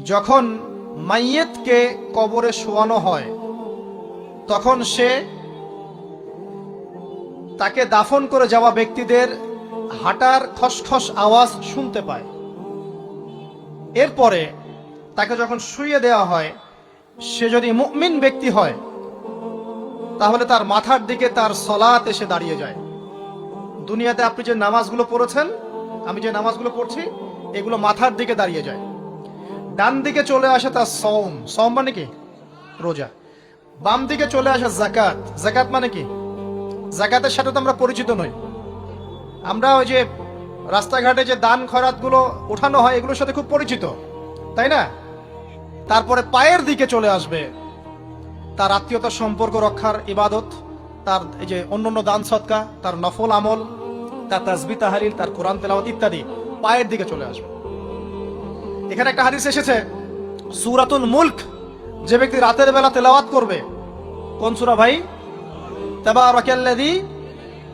যখন মাইয়েতকে কবরে শোয়ানো হয় তখন সে তাকে দাফন করে যাওয়া ব্যক্তিদের হাঁটার খসখস আওয়াজ শুনতে পায়। এরপরে তাকে যখন শুইয়ে দেওয়া হয়, সে যদি মুমিন ব্যক্তি হয় তাহলে তার মাথার দিকে তার সলাত এসে দাঁড়িয়ে যায়। দুনিয়াতে আপনি যে নামাজগুলো পড়েছেন, আমি যে নামাজগুলো পড়ছি, এগুলো মাথার দিকে দাঁড়িয়ে যায়। ডান দিকে চলে আসে তার সওম মানে কি? রোজা। বাম দিকে চলে আসে যাকাত। যাকাত মানে কি? যাকাতের সাথে তো আমরা পরিচিত নই। আমরা ওই যে রাস্তাঘাটে যে দান খয়রাতগুলো ওঠানো হয় এগুলোর সাথে খুব পরিচিত, তাই না? তারপরে পায়ের দিকে চলে আসবে তার আত্মীয়তার সম্পর্ক রক্ষার ইবাদত, তার এই যে অন্যান্য দান সদকা, তার নফল আমল, তার তাসবিহ তাহলিল, তার কোরআন তেলাওয়াত ইত্যাদি পায়ের দিকে চলে আসবে। এখানে একটা হাদিস এসেছে, সূরাতুল মুলক যে ব্যক্তি রাতের বেলা তেলাওয়াত করবে, কোন সূরা ভাই? তাবারাকাল্লাযী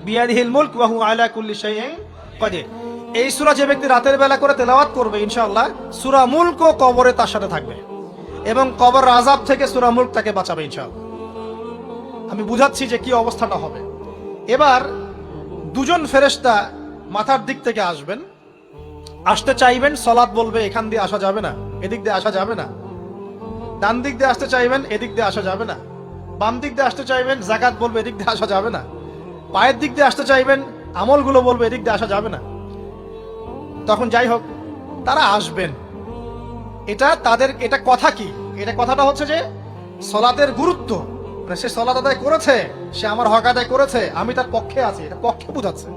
বিয়াদিহিল মুলক ওয়া হুয়া আলা কুল্লি শাইইন কাদির। এই সূরা যে ব্যক্তি রাতের বেলা করে তেলাওয়াত করবে, ইনশাআল্লাহ সূরা মুলকও কবরে তার সাথে থাকবে এবং কবর আযাব থেকে সূরা মুলক তাকে বাঁচাবে ইনশাআল্লাহ। আমি বুঝাচ্ছি যে কি অবস্থাটা হবে। এবার দুজন ফেরেশতা মাথার দিক থেকে আসবেন, আসতে চাইবেন, সালাত বলবে এখান দিয়ে আসা যাবে না, এদিক দিয়ে আসা যাবে না। ডান দিক দিয়ে আসতে চাইবেন, এদিক দিয়ে আসা যাবে না। বাম দিক দিয়ে আসতে চাইবেন, যাকাত বলবে এদিক দিয়ে আসা যাবে না। পায়ের দিক দিয়ে আসতে চাইবেন, আমলগুলো বলবে এদিক দিয়ে আসা যাবে না। তখন যাই হোক তারা আসবেন। এটা কথা কি? এটা কথাটা হচ্ছে যে সলাতের গুরুত্ব, মানে সে সলাত আদায় করেছে, সে আমার হক আদায় করেছে, আমি তার পক্ষে আছি, এটা পক্ষে বোঝাচ্ছে।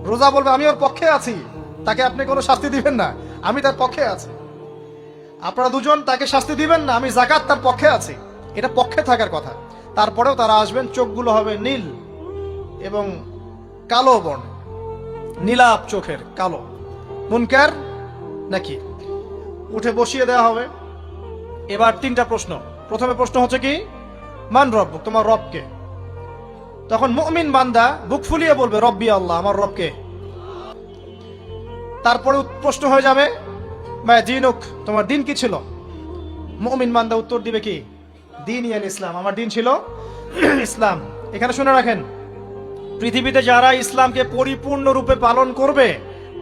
রোজা বলবে আমি ওর পক্ষে আছি, তাকে আপনি কোনো শাস্তি দিবেন না, আমি তার পক্ষে আছি। আপনারা দুজন তাকে শাস্তি দিবেন না, আমি যাকাত তার পক্ষে আছি, এটা পক্ষে থাকার কথা। তারপরেও তারা আসবেন, চোখগুলো হবে নীল এবং কালো বর্ণ, নীলাপ চোখের, কালো। মুনকার নাকি উঠে বসিয়ে দেওয়া হবে। এবার তিনটা প্রশ্ন। প্রথমে প্রশ্ন হচ্ছে কি, মান রব্বুক, তোমার রবকে? তখন মুমিন বান্দা বুক ফুলিয়ে বলবে রব্বি আল্লাহ, আমার রবকে। তারপরে প্রশ্ন হয়ে যাবে মা দিনুক, তোমার দিন কি ছিল? মুমিন বান্দা উত্তর দিবে কি, দিন ইয়াল ইসলাম, আমার দিন ছিল ইসলাম। এখানে শুনে রাখেন, পৃথিবীতে যারা ইসলামকে পরিপূর্ণ রূপে পালন করবে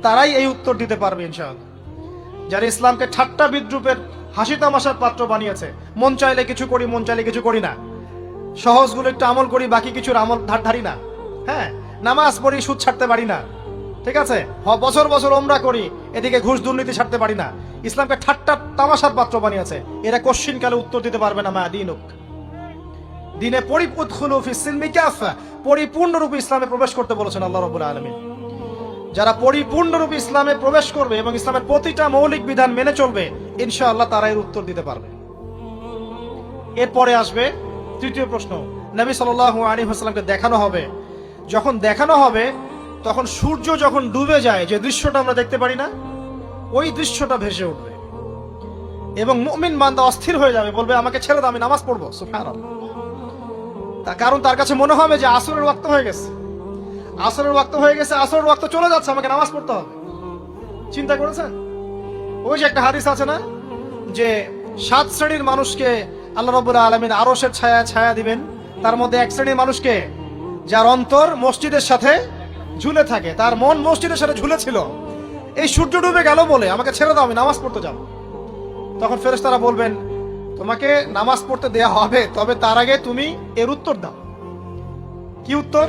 তারাই এই উত্তর দিতে পারবে ইনশাআল্লাহ। যারা ইসলামকে ঠাট্টা বিদ্রুপের হাসি তামাশার পাত্র বানিয়েছে, মন চাইলে কিছু করি, মন চাইলে কিছু করি না, সহজগুলো একটু আমল করি, বাকি কিছুর আমল ধারি না, হ্যাঁ, নামাজ পড়ি, সুদ ছাড়তে পারি না, ঠিক আছে, বছর বছর ওমরা করি, এদিকে ঘুষ দুর্নীতি ছাড়তে পারি না, ইসলামকে ঠাট্টা তামাশার পাত্র বানিয়েছে, এরা কোশ্চিনকালে উত্তর দিতে পারবে না মা দিনুক, দিনে পরিপূর্ণরূপে ইসলামে প্রবেশ করতে বলেছেন আল্লাহ রাব্বুল আলামিন। যারা পরিপূর্ণরূপে ইসলামে প্রবেশ করবে এবং ইসলামের প্রতিটা মৌলিক বিধান মেনে চলবে, ইনশাআল্লাহ তারা এর উত্তর দিতে পারবে। এরপরে আসবে তৃতীয় প্রশ্ন, নবী সাল্লাল্লাহু আলাইহি ওয়াসাল্লামকে দেখানো হবে। যখন দেখানো হবে তখন সূর্য যখন ডুবে যায়, যে দৃশ্যটা আমরা দেখতে পারি না, ওই দৃশ্যটা ভেসে উঠবে এবং মুমিন বান্দা অস্থির হয়ে যাবে, বলবে আমাকে ছেড়ে দাও, আমি নামাজ পড়বো। সুবহানাল্লাহ। কারণ তার কাছে মনে হবে যে আসরের ওয়াক্ত হয়ে গেছে, আসরের ওয়াক্ত হয়ে গেছে, আসরের ওয়াক্ত চলে যাচ্ছে, আমাকে নামাজ পড়তে হবে। চিন্তা করেছেন? ওই যে একটা হাদিস আছে না, যে 7 শ্রেণীর মানুষকে আল্লাহ রাব্বুল আলামিন আরশের ছায়া দিবেন। তার মধ্যে এক শ্রেণীর মানুষকে, যার অন্তর মসজিদের সাথে ঝুলে থাকে, তার মন মসজিদের সাথে ঝুলেছিল, এই সূর্য ডুবে গেল বলে আমাকে ছেড়ে দাও, আমি নামাজ পড়তে যাব। তখন ফেরেশতারা বলবেন তোমাকে নামাজ পড়তে দেয়া হবে, তবে তার আগে তুমি এর উত্তর দাও। কি উত্তর?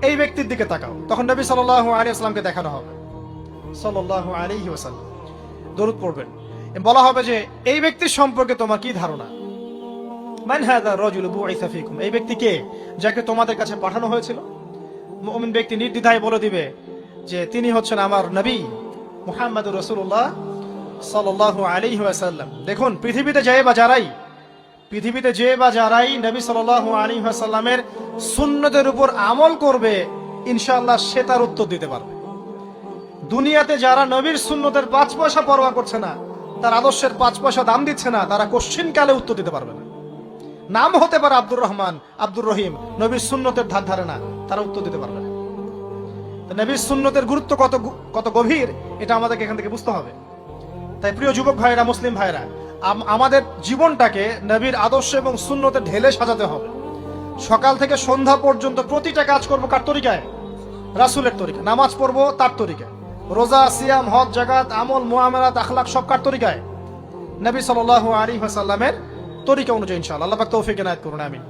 এই ব্যক্তির দিকে তাকাও। তখন নবী সাল্লাল্লাহু আলাইহি ওয়াসাল্লামকে দেখানো হবে, সাল্লাল্লাহু আলাইহি ওয়াসাল্লাম দরুদ পড়বেন। বলা হবে যে এই ব্যক্তির সম্পর্কে তোমার কি ধারণা? মান হাযা রাজুলু বুইসা ফীকুম, এই ব্যক্তি কে, যাকে তোমাদের কাছে পাঠানো হয়েছিল? মুমিন ব্যক্তি নির্দ্বিধায় বলে দিবে যে তিনি হচ্ছেন আমার নবী মুহাম্মদুর রাসূলুল্লাহ সাল্লাল্লাহু আলাইহি ওয়াসাল্লাম। দেখুন, পৃথিবীতে যে বা যারাই নবী সাল্লাল্লাহু আলাইহি ওয়াসাল্লামের সুন্নতের উপর আমল করবে, ইনশাআল্লাহ সে তার উত্তর দিতে পারবে। দুনিয়াতে যারা নবীর সুন্নতের 5 পয়সা পরোয়া করছে না, তার আদর্শের 5 পয়সা দাম দিচ্ছে না, তারা কোশ্চিনকালে উত্তর দিতে পারবে না। নাম হতে পারে আব্দুর রহমান, আব্দুর রহিম, নবীর সুন্নতের ধার ধারে না, তারা উত্তর দিতে পারবে না। নবীর সুন্নতের গুরুত্ব কত গভীর, এটা আমাদেরকে এখান থেকে বুঝতে হবে। তাই প্রিয় যুবক ভাইরা, মুসলিম ভাইরা, আমাদের জীবনটাকে নবীর আদর্শ এবং সুন্নতে ঢেলে সাজাতে হবে। সকাল থেকে সন্ধ্যা পর্যন্ত প্রতিটা কাজ করবো কার তরিকায়? রাসূলের তরিকা। নামাজ পড়বো তার তরিকায়, রোজা, সিয়াম, হজ, জাকাত, আমল, মুআমালাত, আখলাক সব কার তরিকায়? নবী সাল্লাল্লাহু আলাইহি ওয়াসাল্লামের তরিকা অনুযায়ী ইনশাআল্লাহ। আল্লাহ পাক তৌফিক এনায়েত করুন, আমিন।